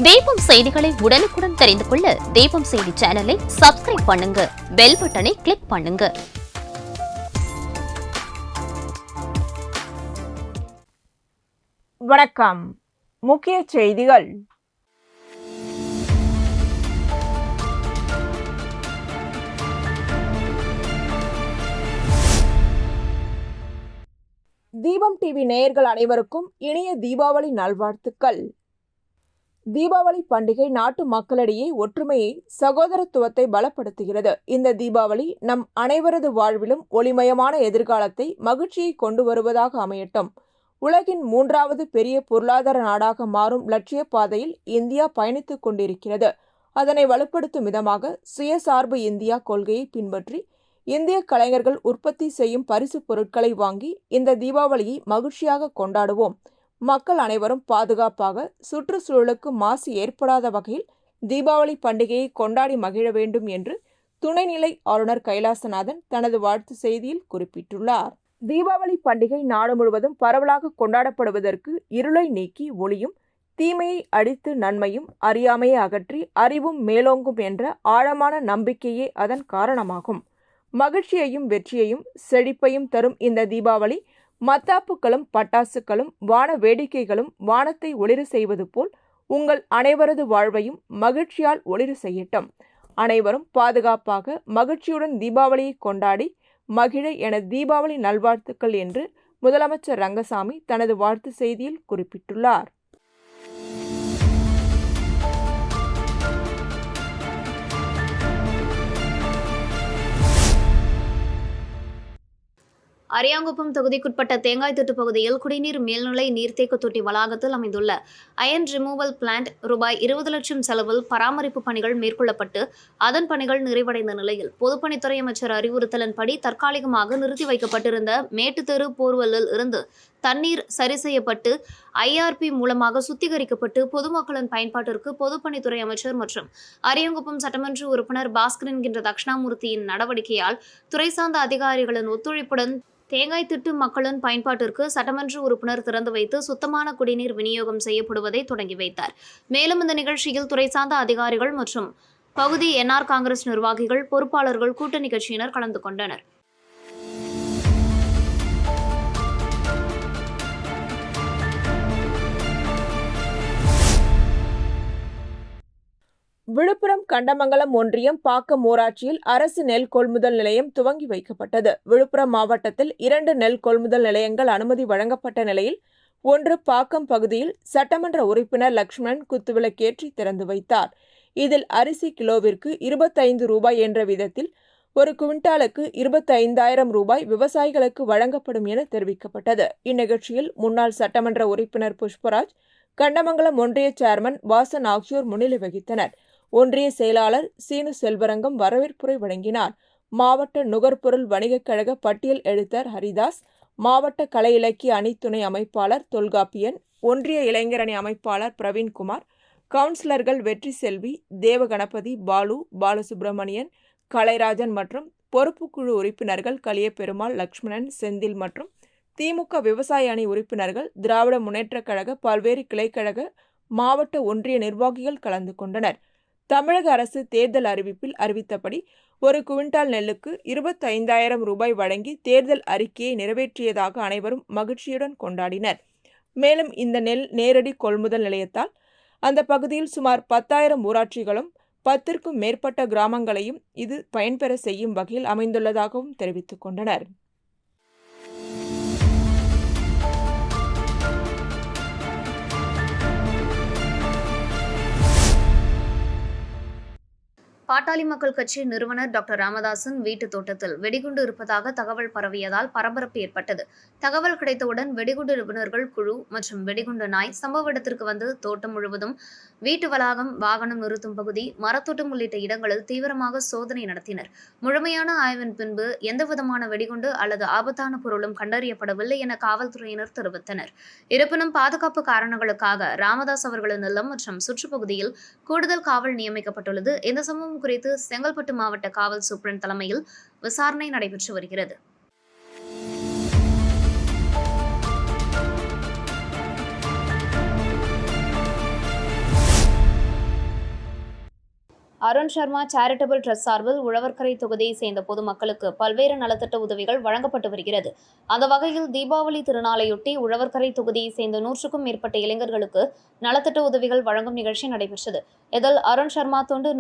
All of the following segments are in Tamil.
தீபம் செய்திகளை உடனுக்குடன் தெரிந்து கொள்ள தீபம் செய்தி சேனலை சப்ஸ்கிரைப் பண்ணுங்க, பெல் பட்டனை கிளிக் பண்ணுங்க. வணக்கம். முக்கிய செய்திகள். தீபம் டிவி நேயர்கள் அனைவருக்கும் இனிய தீபாவளி நல்வாழ்த்துக்கள். தீபாவளி பண்டிகை நாட்டு மக்களிடையே ஒற்றுமையை, சகோதரத்துவத்தை பலப்படுத்துகிறது. இந்த தீபாவளி நம் அனைவரது வாழ்விலும் ஒளிமயமான எதிர்காலத்தை, மகிழ்ச்சியை கொண்டு வருவதாக அமையட்டும். உலகின் 3வது பெரிய பொருளாதார நாடாக மாறும் லட்சிய பாதையில் இந்தியா பயணித்துக் கொண்டிருக்கிறது. அதனை வலுப்படுத்தும் விதமாக சுயசார்பு இந்தியா கொள்கையை பின்பற்றி இந்திய கலைஞர்கள் உற்பத்தி செய்யும் பரிசு பொருட்களை வாங்கி இந்த தீபாவளியை மகிழ்ச்சியாக கொண்டாடுவோம். மக்கள் அனைவரும் பாதுகாப்பாக, சுற்றுச்சூழலுக்கு மாசு ஏற்படாத வகையில் தீபாவளி பண்டிகையை கொண்டாடி மகிழ வேண்டும் என்று துணைநிலை ஆளுநர் கைலாசநாதன் தனது வாழ்த்து செய்தியில் குறிப்பிட்டுள்ளார். தீபாவளி பண்டிகை நாடு முழுவதும் பரவலாக கொண்டாடப்படுவதற்கு இருளை நீக்கி ஒளியும், தீமையை அழித்து நன்மையும், அறியாமையை அகற்றி அறிவும் மேலோங்கும் என்ற ஆழமான நம்பிக்கையே அதன் காரணமாகும். மகிழ்ச்சியையும் வெற்றியையும் செழிப்பையும் தரும் இந்த தீபாவளி மத்தாப்புகளும் பட்டாசுகளும் வான வேடிக்கைகளும் வானத்தை ஒளிர செய்வது போல் உங்கள் அனைவரது வாழ்வையும் மகிழ்ச்சியால் ஒளிர செய்யட்டும். அனைவரும் பாதுகாப்பாக மகிழ்ச்சியுடன் தீபாவளியை கொண்டாடி மகிழ என தீபாவளி நல்வாழ்த்துக்கள் என்று முதலமைச்சர் ரங்கசாமி தனது வாழ்த்து செய்தியில் குறிப்பிட்டுள்ளார். அரியாங்குப்பம் தொகுதிக்குட்பட்ட தேங்காய்திட்டு பகுதியில் குடிநீர் மேல்நிலை நீர்த்தேக்க தொட்டி வளாகத்தில் அமைந்துள்ள அயன் ரிமூவல் பிளான்ட் ரூபாய் 20 லட்சம் செலவில் பராமரிப்பு பணிகள் மேற்கொள்ளப்பட்டு அதன் பணிகள் நிறைவடைந்த நிலையில் பொதுப்பணித்துறை அமைச்சர் அறிவுறுத்தலின்படி தற்காலிகமாக நிறுத்தி வைக்கப்பட்டிருந்த மேட்டுத்தெரு போர்வெல்லில் இருந்து தண்ணீர் சரி செய்யப்பட்டு IRP மூலமாக சுத்திகரிக்கப்பட்டு பொதுமக்களின் பயன்பாட்டிற்கு பொதுப்பணித்துறை அமைச்சர் மற்றும் அரியாங்குப்பம் சட்டமன்ற உறுப்பினர் பாஸ்கர் என்கின்ற தட்சிணாமூர்த்தியின் நடவடிக்கையால் துறை சார்ந்த அதிகாரிகளின் ஒத்துழைப்புடன் தேங்காய்திட்டு மக்களின் பயன்பாட்டிற்கு சட்டமன்ற உறுப்பினர் திறந்து வைத்து சுத்தமான குடிநீர் விநியோகம் செய்யப்படுவதை தொடங்கி வைத்தார். மேலும் இந்த நிகழ்ச்சியில் துறை சார்ந்த அதிகாரிகள் மற்றும் பகுதி NR காங்கிரஸ் நிர்வாகிகள், பொறுப்பாளர்கள், கூட்டணி கட்சியினர் கலந்து கொண்டனர். விழுப்புரம் கண்டமங்கலம் ஒன்றியம் பாக்கம் ஊராட்சியில் அரசு நெல் கொள்முதல் நிலையம் துவங்கி வைக்கப்பட்டது. விழுப்புரம் மாவட்டத்தில் 2 நெல் கொள்முதல் நிலையங்கள் அனுமதி வழங்கப்பட்ட நிலையில் ஒன்று பாக்கம் பகுதியில் சட்டமன்ற உறுப்பினர் லட்சுமணன் குத்துவிளக்கேற்றி திறந்து வைத்தார். இதில் அரிசி கிலோவிற்கு 25 ரூபாய் என்ற விதத்தில் ஒரு குவிண்டாலுக்கு 25,000 ரூபாய் விவசாயிகளுக்கு வழங்கப்படும் என தெரிவிக்கப்பட்டது. இந்நிகழ்ச்சியில் முன்னாள் சட்டமன்ற உறுப்பினர் புஷ்பராஜ், கண்டமங்கலம் ஒன்றிய சேர்மன் வாசன் ஆகியோர் முன்னிலை வகித்தனர். ஒன்றிய செயலாளர் சீனு செல்வரங்கம் வரவேற்புரை வழங்கினார். மாவட்ட நுகர்பொருள் வணிகக் கழக பட்டியல் எழுத்தர் ஹரிதாஸ், மாவட்ட கலை இலக்கிய அணி துணை அமைப்பாளர் தொல்காப்பியன், ஒன்றிய இளைஞரணி அமைப்பாளர் பிரவீன்குமார், கவுன்சிலர்கள் வெற்றி செல்வி, தேவகணபதி, பாலு, பாலசுப்பிரமணியன், கலைராஜன் மற்றும் பொறுப்புக்குழு உறுப்பினர்கள் கலியபெருமாள், லட்சுமணன், செந்தில் மற்றும் திமுக விவசாய அணி உறுப்பினர்கள், திராவிட முன்னேற்றக் கழக பல்வேறு கிளைக்கழக மாவட்ட ஒன்றிய நிர்வாகிகள் கலந்து கொண்டனர். தமிழக அரசு தேர்தல் அறிவிப்பில் அறிவித்தபடி ஒரு குவிண்டால் நெல்லுக்கு 25,000 ரூபாய் வழங்கி தேர்தல் அறிக்கையை நிறைவேற்றியதாக அனைவரும் மகிழ்ச்சியுடன் கொண்டாடினர். மேலும் இந்த நெல் நேரடி கொள்முதல் நிலையத்தால் அந்த பகுதியில் சுமார் 10,000 ஊராட்சிகளும் 10க்கும் மேற்பட்ட கிராமங்களையும் இது பயன்பெற செய்யும் வகையில் அமைந்துள்ளதாகவும் தெரிவித்துக் கொண்டனர். பாட்டாளி மக்கள் கட்சி நிறுவனர் டாக்டர் ராமதாசன் வீட்டு தோட்டத்தில் வெடிகுண்டு இருப்பதாக தகவல் பரவியதால் பரபரப்பு ஏற்பட்டது. தகவல் கிடைத்தவுடன் வெடிகுண்டு நிபுணர்கள் குழு மற்றும் வெடிகுண்டு நாய் சம்பவ இடத்திற்கு வந்து தோட்டம் முழுவதும், வீட்டு வளாகம், வாகனம் நிறுத்தும் பகுதி, மரத்தோட்டம் உள்ளிட்ட இடங்களில் தீவிரமாக சோதனை நடத்தினர். முழுமையான ஆய்வின் பின்பு எந்தவிதமான வெடிகுண்டு அல்லது ஆபத்தான பொருளும் கண்டறியப்படவில்லை என காவல்துறையினர் தெரிவித்தனர். இருப்பினும் பாதுகாப்பு காரணங்களுக்காக ராமதாஸ் அவர்களின் இல்லம் மற்றும் சுற்றுப்பகுதியில் கூடுதல் காவல் நியமிக்கப்பட்டுள்ளது. இந்த சம்பவம் குறித்து செங்கல்பட்டு மாவட்ட காவல் சூப்பரண்ட் தலைமையில் விசாரணை நடைபெற்று வருகிறது. அருண் சர்மா சேரிட்டபிள் ட்ரஸ்ட் சார்பில் உழவர்கரை தொகுதியை சேர்ந்த பொதுமக்களுக்கு பல்வேறு நலத்திட்ட உதவிகள் வழங்கப்பட்டு வருகிறது. அந்த வகையில் தீபாவளி திருநாளையொட்டி உழவர்கரை தொகுதியை சேர்ந்த 100க்கும் மேற்பட்ட இளைஞர்களுக்கு நலத்திட்ட உதவிகள் வழங்கும் நிகழ்ச்சி நடைபெற்றது. இதில் அருண் சர்மா தொண்டு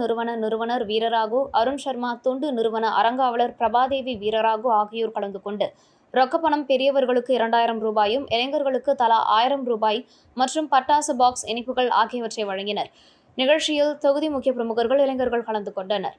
நிறுவனர் வீரராகு, அருண் சர்மா தொண்டு நிறுவன அறங்காவலர் பிரபாதேவி வீரராகு ஆகியோர் கலந்து கொண்டு ரொக்கப்பணம் பெரியவர்களுக்கு 2000 ரூபாயும், இளைஞர்களுக்கு தலா 1000 ரூபாய் மற்றும் பட்டாசு பாக்ஸ் இனிப்புகள் ஆகியவற்றை வழங்கினர். நிகழ்ச்சியில் தொகுதி முக்கிய பிரமுகர்கள், இளைஞர்கள் கலந்து கொண்டனர்.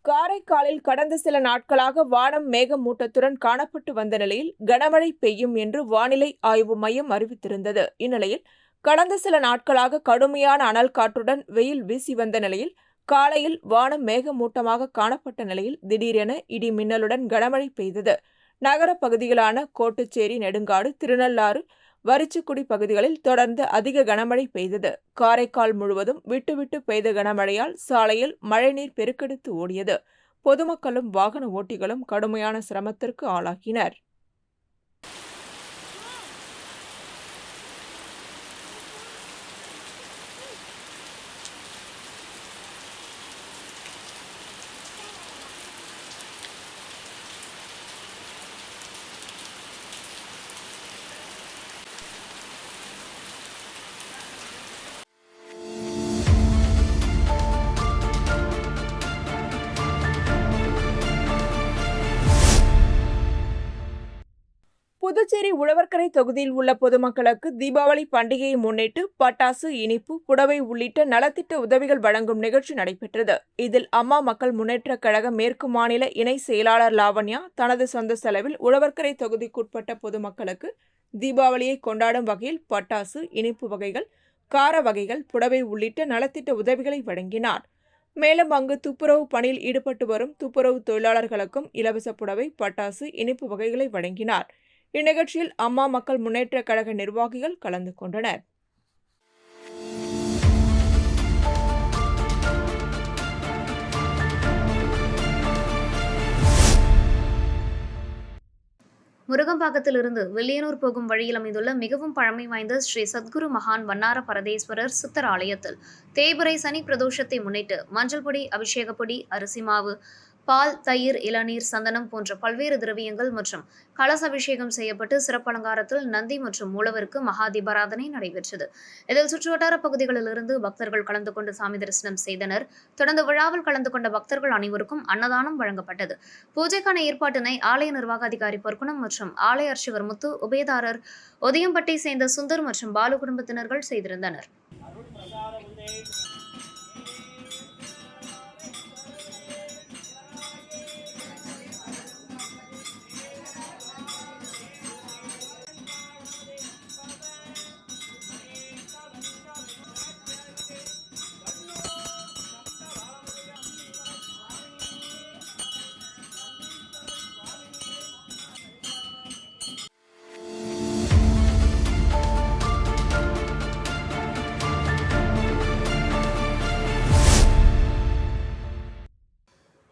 காரைக்காலில் கடந்த சில நாட்களாக வானம் மேகமூட்டத்துடன் காணப்பட்டு வந்த நிலையில் கனமழை பெய்யும் என்று வானிலை ஆய்வு மையம் அறிவித்திருந்தது. இந்நிலையில் கடந்த சில நாட்களாக கடுமையான அனல் காற்றுடன் வெயில் வீசி வந்த நிலையில் காலையில் வானம் மேகமூட்டமாக காணப்பட்ட நிலையில் திடீரென இடி மின்னலுடன் கனமழை பெய்தது. நகர பகுதிகளான கோட்டுச்சேரி, நெடுங்காடு, திருநள்ளாறு, வரிச்சிக்குடி பகுதிகளில் தொடர்ந்து அதிக கனமழை பெய்தது. காரைக்கால் முழுவதும் விட்டு பெய்த கனமழையால் சாலையில் மழைநீர் பெருக்கெடுத்து ஓடியது. பொதுமக்களும் வாகன ஓட்டிகளும் கடுமையான சிரமத்திற்கு ஆளாகினர். புதுச்சேரி உழவர்கரை தொகுதியில் உள்ள பொதுமக்களுக்கு தீபாவளி பண்டிகையை முன்னிட்டு பட்டாசு, இனிப்பு, புடவை உள்ளிட்ட நலத்திட்ட உதவிகள் வழங்கும் நிகழ்ச்சி நடைபெற்றது. இதில் அம்மா மக்கள் முன்னேற்றக் கழக மேற்கு மாநில இணை செயலாளர் லாவண்யா தனது சொந்த செலவில் உழவர்கரை தொகுதிக்குட்பட்ட பொதுமக்களுக்கு தீபாவளியை கொண்டாடும் வகையில் பட்டாசு, இனிப்பு வகைகள், கார வகைகள், புடவை உள்ளிட்ட நலத்திட்ட உதவிகளை வழங்கினார். மேலும் அங்கு துப்புரவு பணியில் ஈடுபட்டு வரும் துப்புரவு தொழிலாளர்களுக்கும் இலவச புடவை, பட்டாசு, இனிப்பு வகைகளை வழங்கினார். இந்நிகழ்ச்சியில் அம்மா மக்கள் முன்னேற்றக் கழக நிர்வாகிகள் கலந்து கொண்டனர். முருகம்பாக்கத்திலிருந்து வில்லியனூர் போகும் வழியில் அமைந்துள்ள மிகவும் பழமை வாய்ந்த ஸ்ரீ சத்குரு மகான் வண்ணார பரதேஸ்வரர் சித்தர் ஆலயத்தில் தேய்பிறை சனி பிரதோஷத்தை முன்னிட்டு மஞ்சள் பொடி, அபிஷேக பொடி, அரிசி மாவு, பால், தயிர், இளநீர், சந்தனம் போன்ற பல்வேறு திரவியங்கள் மற்றும் கலச அபிஷேகம் செய்யப்பட்டு சிறப்பலங்காரத்தில் நந்தி மற்றும் மூலவருக்கு மகா தீபாராதனை நடைபெற்றது. இதில் சுற்றுவட்டார பகுதிகளிலிருந்து பக்தர்கள் கலந்து கொண்டு சாமி தரிசனம் செய்தனர். தொடர்ந்து விழாவில் கலந்து கொண்ட பக்தர்கள் அனைவருக்கும் அன்னதானம் வழங்கப்பட்டது. பூஜைக்கான ஏற்பாட்டினை ஆலய நிர்வாக அதிகாரி பொற்குணம் மற்றும் ஆலய அர்ச்சகர் முத்து, உபயதாரர் ஒதியம்பட்டை சேர்ந்த சுந்தர் மற்றும் பாலு குடும்பத்தினர்கள் செய்திருந்தனர்.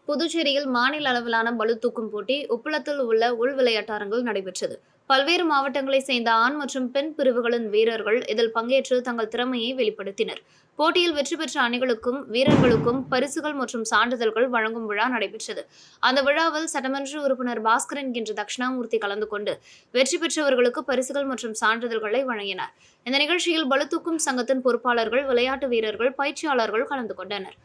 புதுச்சேரியில் மாநில அளவிலான பளுதூக்கும் போட்டி உப்பளத்தில் உள்ள உள் விளையாட்டரங்கில் நடைபெற்றது. பல்வேறு மாவட்டங்களைச் சேர்ந்த ஆண் மற்றும் பெண் பிரிவுகளின் வீரர்கள் இதில் பங்கேற்று தங்கள் திறமையை வெளிப்படுத்தினர். போட்டியில் வெற்றி பெற்ற அணிகளுக்கும் வீரர்களுக்கும் பரிசுகள் மற்றும் சான்றிதழ்கள் வழங்கும் விழா நடைபெற்றது. அந்த விழாவில் சட்டமன்ற உறுப்பினர் பாஸ்கர் என்கின்ற தட்சிணாமூர்த்தி கலந்து கொண்டு வெற்றி பெற்றவர்களுக்கு பரிசுகள் மற்றும் சான்றிதழ்களை வழங்கினார். இந்த நிகழ்ச்சியில் பளுதூக்கும் சங்கத்தின் பொறுப்பாளர்கள், விளையாட்டு வீரர்கள், பயிற்சியாளர்கள் கலந்து கொண்டனர்.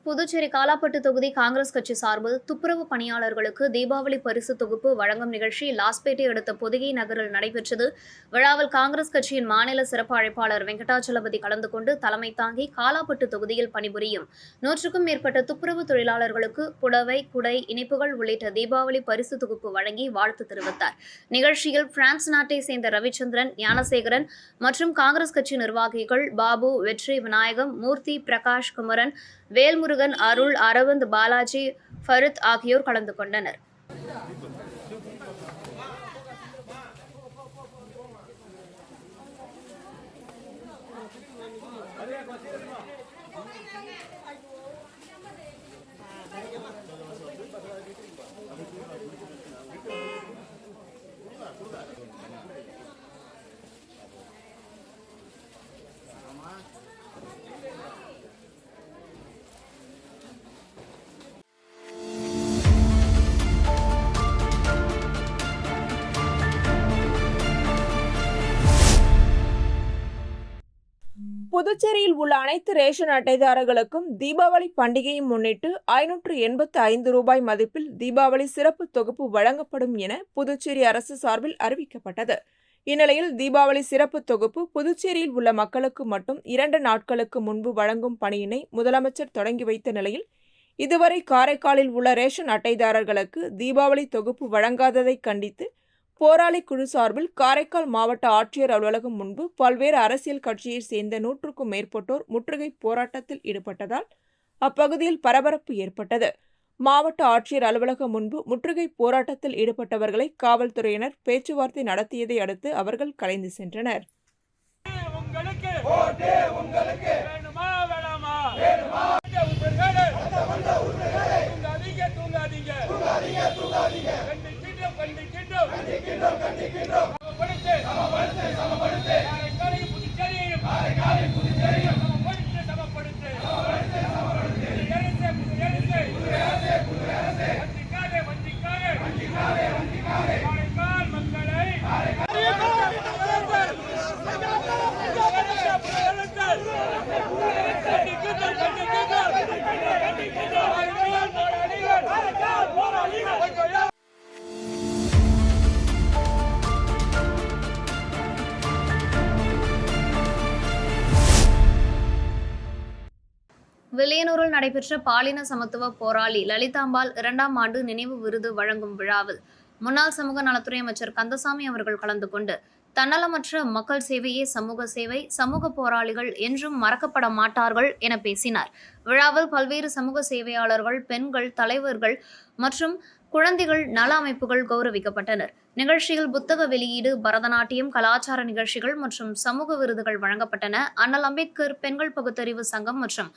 புதுச்சேரி புதுச்சேரி காலாப்பட்டு தொகுதி காங்கிரஸ் கட்சி சார்பில் துப்புரவு பணியாளர்களுக்கு தீபாவளி பரிசு தொகுப்பு வழங்கும் நிகழ்ச்சி லாஸ்பேட்டை அடுத்த பொதிகை நகரில் நடைபெற்றது. விழாவில் காங்கிரஸ் கட்சியின் மாநில சிறப்பு அழைப்பாளர் வெங்கடாச்சலபதி கலந்து கொண்டு தலைமை தாங்கி காலாப்பட்டு தொகுதியில் பணிபுரியும் 100க்கும் மேற்பட்ட துப்புரவு தொழிலாளர்களுக்கு புடவை, குடை, இனிப்புகள் உள்ளிட்ட தீபாவளி பரிசு தொகுப்பு வழங்கி வாழ்த்து தெரிவித்தார். நிகழ்ச்சியில் பிரான்ஸ் நாட்டை சேர்ந்த ரவிச்சந்திரன், ஞானசேகரன் மற்றும் காங்கிரஸ் கட்சி நிர்வாகிகள் பாபு, வெற்றி, விநாயகம், மூர்த்தி, பிரகாஷ், குமரன், வேல்முருகன், அருள், அரவிந்த், பாலாஜி, ஃபருத் ஆகியோர் கலந்து கொண்டனர். புதுச்சேரியில் உள்ள அனைத்து ரேஷன் அட்டைதாரர்களுக்கும் தீபாவளி பண்டிகையை முன்னிட்டு 585 ரூபாய் மதிப்பில் தீபாவளி சிறப்பு தொகுப்பு வழங்கப்படும் என புதுச்சேரி அரசு சார்பில் அறிவிக்கப்பட்டது. இந்நிலையில் தீபாவளி சிறப்பு தொகுப்பு புதுச்சேரியில் உள்ள மக்களுக்கு மட்டும் 2 நாட்களுக்கு முன்பு வழங்கும் பணியினை முதலமைச்சர் தொடங்கி வைத்த நிலையில் இதுவரை காரைக்காலில் உள்ள ரேஷன் அட்டைதாரர்களுக்கு தீபாவளி தொகுப்பு வழங்காததை கண்டித்து போராளி குழு சார்பில் காரைக்கால் மாவட்ட ஆட்சியர் அலுவலகம் முன்பு பல்வேறு அரசியல் கட்சியைச் சேர்ந்த 100க்கும் மேற்பட்டோர் முற்றுகை போராட்டத்தில் ஈடுபட்டதால் அப்பகுதியில் பரபரப்பு ஏற்பட்டது. மாவட்ட ஆட்சியர் அலுவலகம் முன்பு முற்றுகை போராட்டத்தில் ஈடுபட்டவர்களை காவல்துறையினர் பேச்சுவார்த்தை நடத்தியதை அடுத்து அவர்கள் கலைந்து சென்றனர். வில்லியனூரில் நடைபெற்ற பாலின சமத்துவ போராளி லலிதாம்பாள் 2ஆம் ஆண்டு நினைவு விருது வழங்கும் விழாவில் முன்னாள் சமூக நலத்துறை அமைச்சர் கந்தசாமி அவர்கள் கலந்து கொண்டு தன்னலமற்ற மக்கள் சேவையே சமூக சேவை, சமூக போராளிகள் என்றும் மறக்கப்பட மாட்டார்கள் என பேசினார். விழாவில் பல்வேறு சமூக சேவையாளர்கள், பெண்கள், தலைவர்கள் மற்றும் குழந்தைகள் நல அமைப்புகள் கௌரவிக்கப்பட்டனர். நிகழ்ச்சியில் புத்தக வெளியீடு, பரதநாட்டியம், கலாச்சார நிகழ்ச்சிகள் மற்றும் சமூக விருதுகள் வழங்கப்பட்டன. அண்ணல் அம்பேத்கர் பெண்கள் பகுத்தறிவு சங்கம் மற்றும்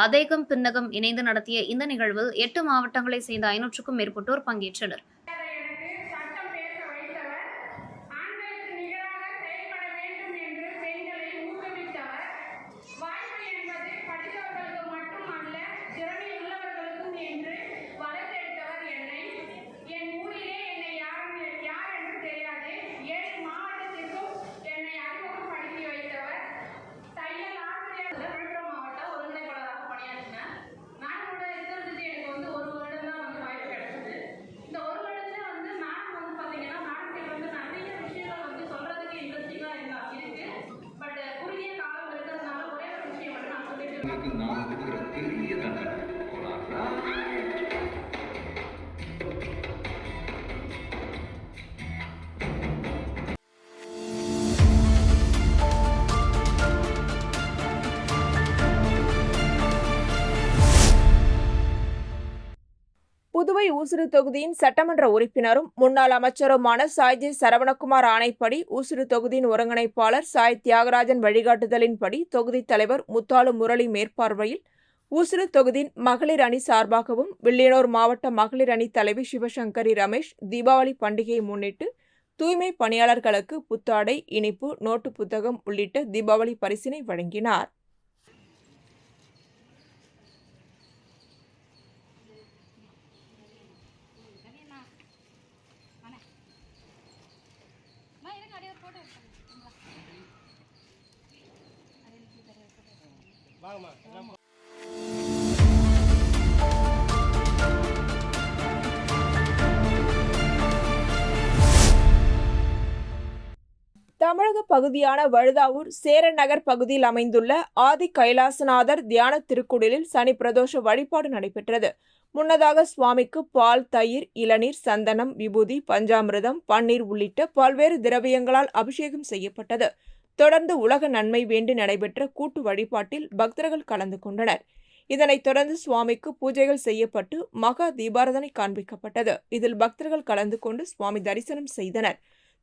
அதேகம் பின்னகம் இணைந்து நடத்திய இந்த நிகழ்வில் 8 மாவட்டங்களை சேர்ந்த 500க்கும் மேற்பட்டோர் பங்கேற்றனர். நான் இருக்கிற பெரிய தண்டனை புதுவை ஊசுடு தொகுதியின் சட்டமன்ற உறுப்பினரும் முன்னாள் அமைச்சருமான சாய் ஜே சரவணகுமார் ஆணைப்படி ஊசுடு தொகுதியின் ஒருங்கிணைப்பாளர் சாய் தியாகராஜன் வழிகாட்டுதலின்படி தொகுதி தலைவர் முத்தாலு முரளி மேற்பார்வையில் ஊசுடு தொகுதியின் மகளிர் அணி சார்பாகவும் வில்லியனூர் மாவட்ட மகளிர் அணி தலைவி சிவசங்கரி ரமேஷ் தீபாவளி பண்டிகையை முன்னிட்டு தூய்மை பணியாளர்களுக்கு புத்தாடை, இனிப்பு, நோட்டு புத்தகம் உள்ளிட்ட தீபாவளி பரிசினை வழங்கினார். வாங்கம்மா. தமிழக பகுதியான வழுதாவூர் சேரநகர் பகுதியில் அமைந்துள்ள ஆதி கைலாசநாதர் தியான திருக்குடிலில் சனி பிரதோஷ வழிபாடு நடைபெற்றது. முன்னதாக சுவாமிக்கு பால், தயிர், இளநீர், சந்தனம், விபூதி, பஞ்சாமிர்தம், பன்னீர் உள்ளிட்ட பல்வேறு திரவியங்களால் அபிஷேகம் செய்யப்பட்டது. தொடர்ந்து உலக நன்மை வேண்டி நடைபெற்ற கூட்டு வழிபாட்டில் பக்தர்கள் கலந்து கொண்டனர். இதனைத் தொடர்ந்து சுவாமிக்கு பூஜைகள் செய்யப்பட்டு மகா தீபாராதனை காண்பிக்கப்பட்டது. இதில் பக்தர்கள் கலந்து கொண்டு சுவாமி தரிசனம் செய்தனர்.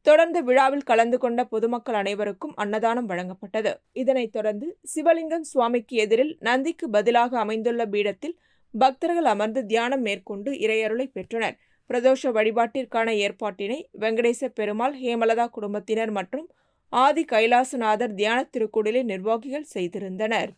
தொடர்ந்து விழாவில் கலந்து கொண்ட பொதுமக்கள் அனைவருக்கும் அன்னதானம் வழங்கப்பட்டது. இதனைத் தொடர்ந்து சிவலிங்கம் சுவாமிக்கு எதிரில் நந்திக்கு பதிலாக அமைந்துள்ள பீடத்தில் பக்தர்கள் அமர்ந்து தியானம் மேற்கொண்டு இறையருளை பெற்றனர். பிரதோஷ வழிபாட்டிற்கான ஏற்பாட்டினை வெங்கடேச பெருமாள், ஹேமலதா குடும்பத்தினர் மற்றும் ஆதி கைலாசநாதர் தியான திருக்குடிலை நிர்வாகிகள் செய்திருந்தனர்.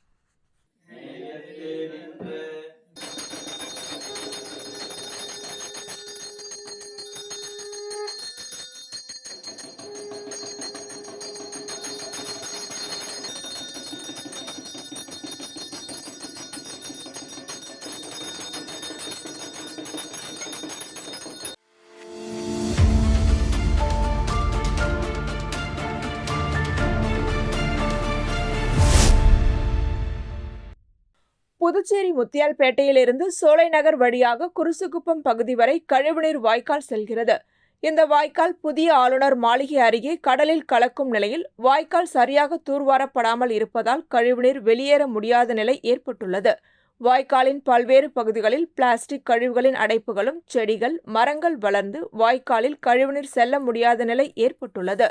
புதுச்சேரி முத்தியால்பேட்டையிலிருந்து சோலைநகர் வழியாக குருசுகுப்பம் பகுதி வரை கழிவுநீர் வாய்க்கால் செல்கிறது. இந்த வாய்க்கால் புதிய ஆளுநர் மாளிகை அருகே கடலில் கலக்கும் நிலையில் வாய்க்கால் சரியாக தூர்வாரப்படாமல் இருப்பதால் கழிவுநீர் வெளியேற முடியாத நிலை ஏற்பட்டுள்ளது. வாய்க்காலின் பல்வேறு பகுதிகளில் பிளாஸ்டிக் கழிவுகளின் அடைப்புகளும், செடிகள், மரங்கள் வளர்ந்து வாய்க்காலில் கழிவுநீர் செல்ல முடியாத நிலை ஏற்பட்டுள்ளது.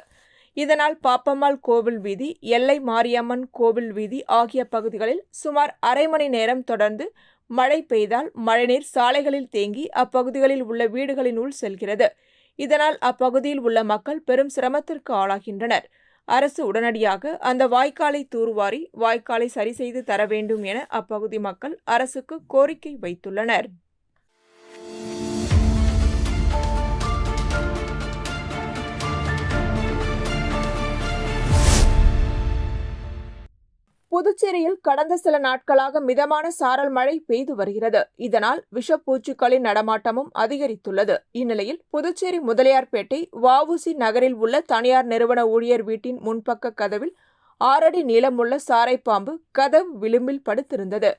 இதனால் பாப்பம்மாள் கோவில் வீதி, எல்லை மாரியம்மன் கோவில் வீதி ஆகிய பகுதிகளில் சுமார் அரை மணி நேரம் தொடர்ந்து மழை பெய்தால் மழைநீர் சாலைகளில் தேங்கி அப்பகுதிகளில் உள்ள வீடுகளின் உள் செல்கிறது. இதனால் அப்பகுதியில் உள்ள மக்கள் பெரும் சிரமத்திற்கு ஆளாகின்றனர். அரசு உடனடியாக அந்த வாய்க்காலை தூர்வாரி வாய்க்காலை சரி செய்து தர வேண்டும் என அப்பகுதி மக்கள் அரசுக்கு கோரிக்கை வைத்துள்ளனர். புதுச்சேரியில் கடந்த சில நாட்களாக மிதமான சாரல் மழை பெய்து வருகிறது. இதனால் விஷப்பூச்சிகளின் நடமாட்டமும் அதிகரித்துள்ளது. இந்நிலையில் புதுச்சேரி முதலியார்பேட்டை வ.உ.சி. நகரில் உள்ள தனியார் நிறுவன ஊழியர் வீட்டின் முன்பக்க கதவில் 6 அடி நீளமுள்ள சாரைப்பாம்பு கதவு விளிம்பில் படுத்திருந்தது.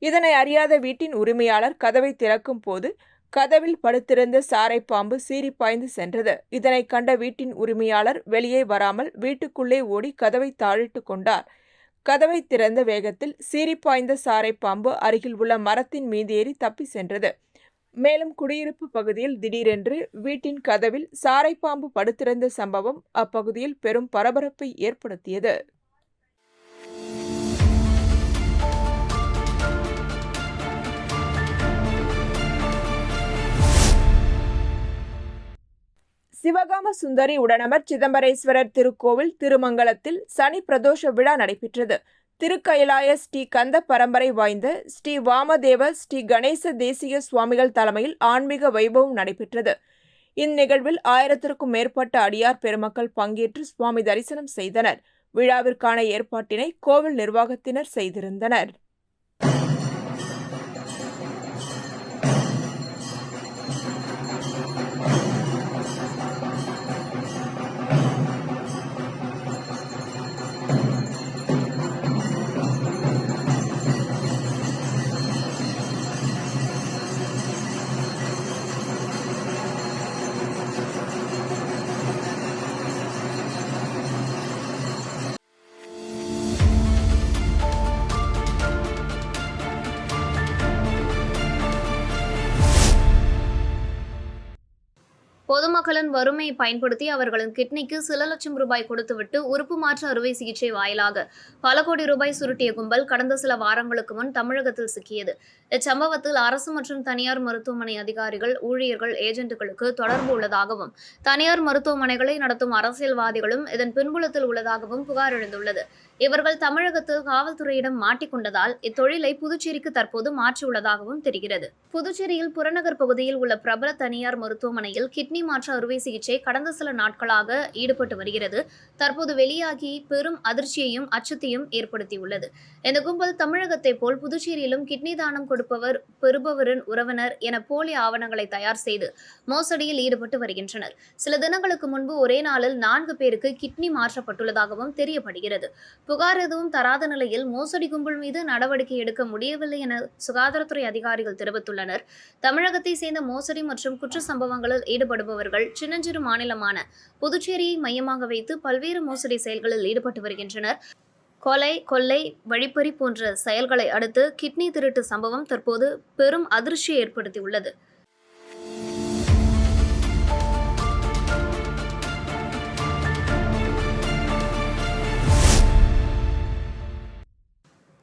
இதனை அறியாத வீட்டின் உரிமையாளர் கதவை திறக்கும் போது கதவில் படுத்திருந்த சாரைப்பாம்பு சீறி பாய்ந்து சென்றது. இதனை கண்ட வீட்டின் உரிமையாளர் வெளியே வராமல் வீட்டுக்குள்ளே ஓடி கதவை தாழிட்டு கொண்டார். கதவை திறந்த வேகத்தில் சீறிப்பாய்ந்த சாரைப்பாம்பு அருகில் உள்ள மரத்தின் மீது ஏறி தப்பி சென்றது. மேலும் குடியிருப்பு பகுதியில் திடீரென்று வீட்டின் கதவில் சாரைப்பாம்பு படுத்திருந்த சம்பவம் அப்பகுதியில் பெரும் பரபரப்பை ஏற்படுத்தியது. சிவகாம சுந்தரி உடனமர் சிதம்பரேஸ்வரர் திருக்கோவில் திருமங்கலத்தில் சனி பிரதோஷ விழா நடைபெற்றது. திருக்கயிலாய ஸ்ரீ கந்த பரம்பரை வாய்ந்த ஸ்ரீ வாமதேவ ஸ்ரீ கணேச தேசிக சுவாமிகள் தலைமையில் ஆன்மீக வைபவம் நடைபெற்றது. இந்நிகழ்வில் 1000க்கும் மேற்பட்ட அடியார் பெருமக்கள் பங்கேற்று சுவாமி தரிசனம் செய்தனர். விழாவிற்கான ஏற்பாட்டினை கோவில் நிர்வாகத்தினர் செய்திருந்தனர். பொதுமக்களின் வறுமையை பயன்படுத்தி அவர்களின் கிட்னிக்கு சில லட்சம் ரூபாய் கொடுத்துவிட்டு உறுப்பு மாற்று அறுவை சிகிச்சை வாயிலாக பல கோடி ரூபாய் சுருட்டிய கும்பல் கடந்த சில வாரங்களுக்கு முன் தமிழகத்தில் சிக்கியது. இச்சம்பவத்தில் அரசு மற்றும் தனியார் மருத்துவமனை அதிகாரிகள், ஊழியர்கள், ஏஜென்ட்டுகளுக்கு தொடர்பு உள்ளதாகவும் தனியார் மருத்துவமனைகளை நடத்தும் அரசியல்வாதிகளும் இதன் பின்புலத்தில் உள்ளதாகவும் புகார் எழுந்துள்ளது. இவர்கள் தமிழகத்தில் காவல்துறையிடம் மாட்டிக்கொண்டதால் இத்தொழிலை புதுச்சேரிக்கு தற்போது மாற்றியுள்ளதாகவும் தெரிகிறது. புதுச்சேரியில் புறநகர் பகுதியில் உள்ள பிரபல தனியார் மருத்துவமனையில் கிட்னி மாற்று அறுவை சிகிச்சை கடந்த சில நாட்களாக ஈடுபட்டு வருகிறது. தற்போது வெளியாகி பெரும் அதிர்ச்சியையும் அச்சத்தையும் ஏற்படுத்தியுள்ளது. இந்த கும்பல் தமிழகத்தை போல் புதுச்சேரியிலும் கிட்னி தானம் கொடுப்பவர் பெறுபவரின் உறவினர் என போலி ஆவணங்களை தயார் செய்து மோசடியில் ஈடுபட்டு வருகின்றனர். சில தினங்களுக்கு முன்பு ஒரே நாளில் 4 பேருக்கு கிட்னி மாற்றப்பட்டுள்ளதாகவும் தெரியப்படுகிறது. புகார் எதுவும் தராத நிலையில் மோசடி கும்பல் மீது நடவடிக்கை எடுக்க முடியவில்லை என சுகாதாரத்துறை அதிகாரிகள் தெரிவித்துள்ளனர். தமிழகத்தை சேர்ந்த மோசடி மற்றும் குற்ற சம்பவங்களில் ஈடுபடுபவர்கள் சின்னஞ்சிறு மாநிலமான புதுச்சேரியை மையமாக வைத்து பல்வேறு மோசடி செயல்களில் ஈடுபட்டு வருகின்றனர். கொலை, கொள்ளை, வழிப்பறி போன்ற செயல்களை அடுத்து கிட்னி திருட்டு சம்பவம் தற்போது பெரும் அதிர்ச்சியை ஏற்படுத்தியுள்ளது.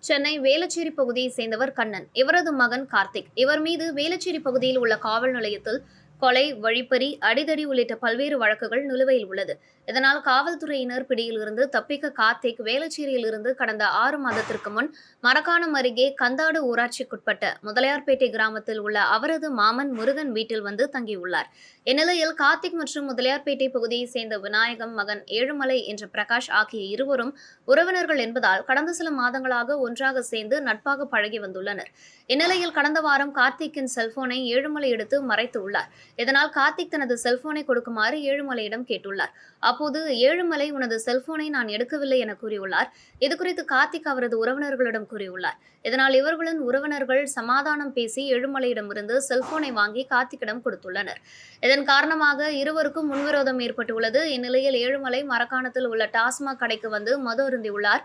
சென்னை வேளச்சேரி பகுதியை சேர்ந்தவர் கண்ணன். இவரது மகன் கார்த்திக். இவர் மீது வேளச்சேரி பகுதியில் உள்ள காவல் நிலையத்தில் கொலை, வழிப்பறி, அடிதடி உள்ளிட்ட பல்வேறு வழக்குகள் நிலுவையில் உள்ளது. இதனால் காவல்துறையினர் பிடியில் இருந்து தப்பிக்க கார்த்திக் வேளச்சேரியில் இருந்து கடந்த 6 மாதத்திற்கு முன் மரக்காணம் அருகே கந்தாடு ஊராட்சிக்குட்பட்ட முதலியார்பேட்டை கிராமத்தில் உள்ள அவரது மாமன் முருகன் வீட்டில் வந்து தங்கியுள்ளார். இந்நிலையில் கார்த்திக் மற்றும் முதலியார்பேட்டை பகுதியை சேர்ந்த விநாயகம், மகன் ஏழுமலை என்ற பிரகாஷ் ஆகிய இருவரும் உறவினர்கள் என்பதால் கடந்த சில மாதங்களாக ஒன்றாக சேர்ந்து நட்பாக பழகி வந்துள்ளனர். இந்நிலையில் கடந்த வாரம் கார்த்திக்கின் செல்போனை ஏழுமலை எடுத்து மறைத்து உள்ளார். இதனால் கார்த்திக் தனது செல்போனை கொடுக்குமாறு ஏழுமலையிடம் கேட்டுள்ளார். அப்போது ஏழுமலை, உனது செல்போனை நான் எடுக்கவில்லை என கூறியுள்ளார். இதுகுறித்து கார்த்திக் அவரது உறவினர்களிடம் கூறியுள்ளார். இதனால் இவர்களின் உறவினர்கள் சமாதானம் பேசி ஏழுமலையிடமிருந்து செல்போனை வாங்கி கார்த்திக்கிடம் கொடுத்துள்ளனர். இதன் காரணமாக இருவருக்கும் முன்விரோதம் ஏற்பட்டுள்ளது. இந்நிலையில் ஏழுமலை மரக்காணத்தில் உள்ள டாஸ்மாக் கடைக்கு வந்து மது அருந்தியுள்ளார்.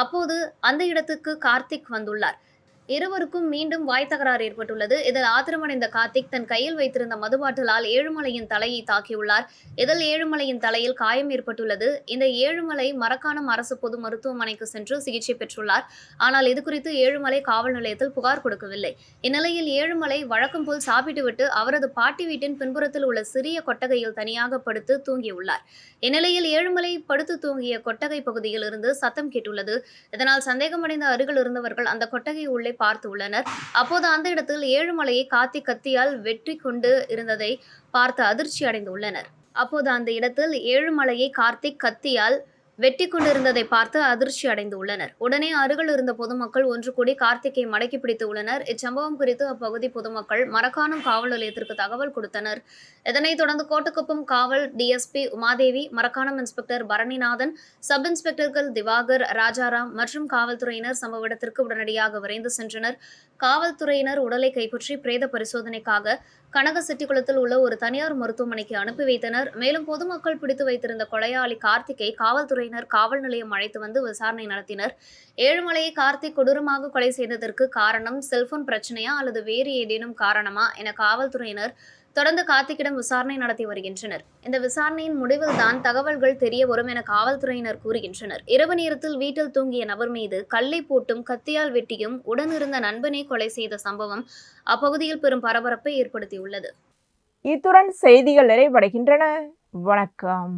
அப்போது அந்த இடத்துக்கு கார்த்திக் வந்துள்ளார். இருவருக்கும் மீண்டும் வாய் தகராறு ஏற்பட்டுள்ளது. இதில் ஆத்திரமடைந்த கார்த்திக் தன் கையில் வைத்திருந்த மதுபாட்டிலால் ஏழுமலையின் தலையை தாக்கியுள்ளார். இதில் ஏழுமலையின் தலையில் காயம் ஏற்பட்டுள்ளது. இந்த ஏழுமலை மரக்காணம் அரசு பொது மருத்துவமனைக்கு சென்று சிகிச்சை பெற்றுள்ளார். ஆனால் இதுகுறித்து ஏழுமலை காவல் நிலையத்தில் புகார் கொடுக்கவில்லை. இந்நிலையில் ஏழுமலை வழக்கம் போல் சாப்பிட்டுவிட்டு அவரது பாட்டி வீட்டின் பின்புறத்தில் உள்ள சிறிய கொட்டகையில் தனியாக படுத்து தூங்கியுள்ளார். இந்நிலையில் ஏழுமலை படுத்து தூங்கிய கொட்டகை பகுதியில் இருந்து சத்தம் கேட்டுள்ளது. இதனால் சந்தேகமடைந்த அருகில் இருந்தவர்கள் அந்த கொட்டகை உள்ளே பார்த்து உள்ளனர். அப்போது அந்த இடத்தில் ஏழுமலையை கார்த்திக் கத்தியால் வெற்றி கொண்டு இருந்ததை பார்த்து அதிர்ச்சி அடைந்துள்ளனர். அப்போது அந்த இடத்தில் ஏழுமலையை கார்த்திக் கத்தியால் வெட்டி கொண்டிருந்ததை பார்த்து அதிர்ச்சி அடைந்துள்ளனர். உடனே அருகில் இருந்த பொதுமக்கள் ஒன்று கூடி கார்த்திக்கை மடக்கி பிடித்து உள்ளனர். இச்சம்பவம் குறித்து அப்பகுதி பொதுமக்கள் மரக்காணம் காவல் நிலையத்திற்கு தகவல் கொடுத்தனர். இதனைத் தொடர்ந்து கோட்டக்குப்பம் காவல் DSP Umadevi, Marakkanam inspector Bharaninathan, sub இன்ஸ்பெக்டர்கள் திவாகர், ராஜாராம் மற்றும் காவல்துறையினர் சம்பவ இடத்திற்கு உடனடியாக விரைந்து சென்றனர். காவல்துறையினர் உடலை கைப்பற்றி பிரேத பரிசோதனைக்காக கனகசெட்டிக்குளத்தில் உள்ள ஒரு தனியார் மருத்துவமனைக்கு அனுப்பி வைத்தனர். மேலும் பொதுமக்கள் பிடித்து வைத்திருந்த கொலையாளி கார்த்திக்கை காவல்துறையினர் காவல் நிலையம் அழைத்து வந்து விசாரணை நடத்தினர். ஏழுமலையை கார்த்திக் கொடூரமாக கொலை செய்ததற்கு காரணம் செல்போன் பிரச்சனையா அல்லது வேறு ஏதேனும் காரணமா என காவல்துறையினர் தொடர்ந்து கார்த்திக்கிடம் விசாரணை நடத்தி வருகின்றனர். இந்த விசாரணையின் முடிவில் தான் தகவல்கள் தெரிய வரும் என காவல்துறையினர் கூறுகின்றனர். இரவு நேரத்தில் வீட்டில் தூங்கிய நபர் மீது கல்லை போட்டும் கத்தியால் வெட்டியும் உடனிருந்த நண்பனை கொலை செய்த சம்பவம் அப்பகுதியில் பெரும் பரபரப்பை ஏற்படுத்தியுள்ளது. இத்துடன் செய்திகள் நிறைவடைகின்றன. வணக்கம்.